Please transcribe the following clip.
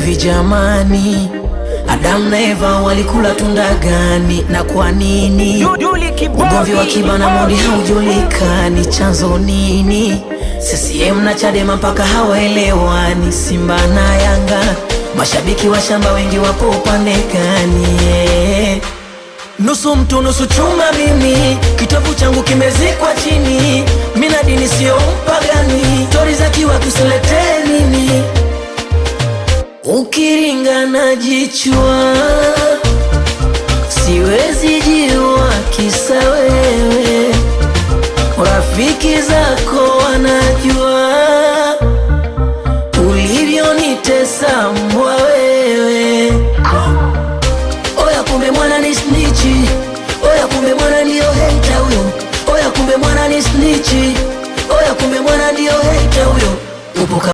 Hivi jamani, Adam na Eva walikula tunda gani na kwa nini? Ugomvi wa Kiba na Modi haujulikani chanzo nini? CCM na Chadema mpaka hawaelewani. Simba na Yanga, mashabiki wa shamba wengi wapo upande gani? Nusu mtu nusu chuma mimi, kitovu changu kimezikwa chini. Mina dini sio mpagani, tori za kiwa kusiletee nini? Ukiringa na jichua, siwezi jiwa kisawe